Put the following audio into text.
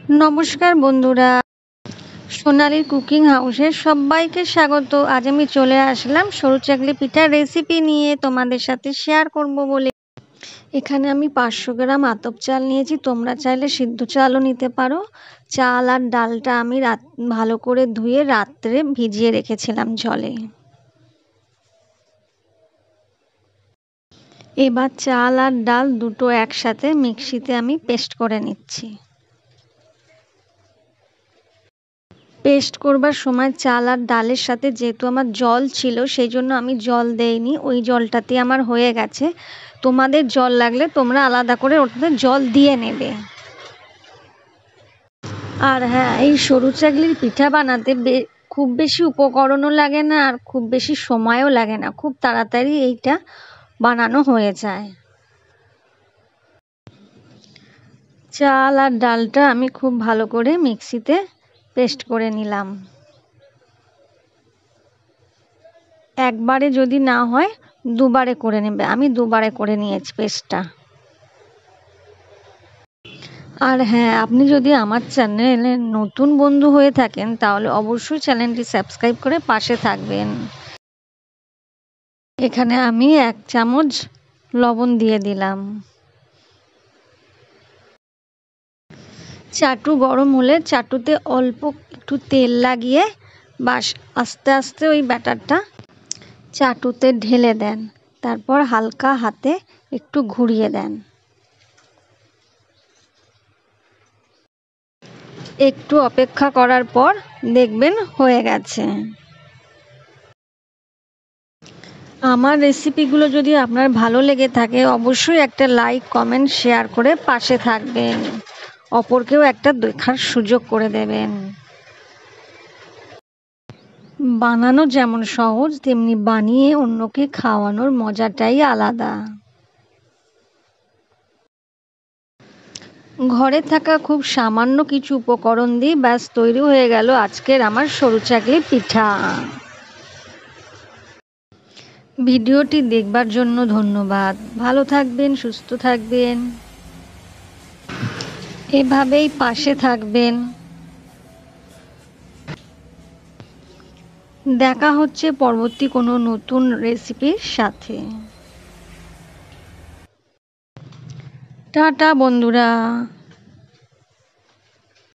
নমস্কার বন্ধুরা, সোনালীর কুকিং হাউসে সবাইকে স্বাগত। আজ আমি চলে আসলাম সরু চাকলি পিঠার রেসিপি নিয়ে তোমাদের সাথে শেয়ার করব বলে। এখানে আমি 500 গ্রাম আতপ চাল নিয়েছি, তোমরা চাইলে সিদ্ধ চালও নিতে পারো। চাল আর ডালটা আমি ভালো করে ধুয়ে রাত্রে ভিজিয়ে রেখেছিলাম জলে। এবার চাল আর ডাল দুটো একসাথে মিক্সিতে আমি পেস্ট করে নিচ্ছি। পেস্ট করবার সময় চাল আর ডালের সাথে যেহেতু আমার জল ছিল, সেই জন্য আমি জল দেইনি, ওই জলটাতে আমার হয়ে গেছে। তোমাদের জল লাগলে তোমরা আলাদা করে ওটাতে জল দিয়ে নেবে। আর হ্যাঁ, এই সরু চাকলির পিঠা বানাতে খুব বেশি উপকরণও লাগে না আর খুব বেশি সময়ও লাগে না, খুব তাড়াতাড়ি এইটা বানানো হয়ে যায়। চাল আর ডালটা আমি খুব ভালো করে মিক্সিতে পেস্ট করে নিলাম। একবারে যদি না হয় দুবারে করে নেবে, আমি দুবারে করে নিয়েছি পেস্টটা। আর হ্যাঁ, আপনি যদি আমার চ্যানেলে নতুন বন্ধু হয়ে থাকেন তাহলে অবশ্যই চ্যানেলটি সাবস্ক্রাইব করে পাশে থাকবেন। এখানে আমি 1 চামচ লবণ দিয়ে দিলাম। চাটু গরম হলে চাটুতে অল্প একটু তেল লাগিয়ে আস্তে আস্তে ওই ব্যাটারটা চাটুতে ঢেলে দেন, তারপর হালকা হাতে একটু ঘুরিয়ে দেন। একটু অপেক্ষা করার পর দেখবেন হয়ে গেছে। আমার রেসিপিগুলো যদি আপনার ভালো লেগে থাকে অবশ্যই একটা লাইক, কমেন্ট, শেয়ার করে পাশে থাকবেন, অপরকেও একটা দেখার সুযোগ করে দেবেন। বানানো যেমন সহজ, তেমনি বানিয়ে অন্যকে খাওয়ানোর মজাটাই আলাদা। ঘরে থাকা খুব সামান্য কিছু উপকরণ দিয়ে ব্যাস তৈরি হয়ে গেল আজকের আমার সরু চাকলি পিঠা। ভিডিওটি দেখবার জন্য ধন্যবাদ। ভালো থাকবেন, সুস্থ থাকবেন, এভাবেই পাশে থাকবেন। দেখা হচ্ছে পরবর্তী কোনো নতুন রেসিপির সাথে। টাটা বন্ধুরা।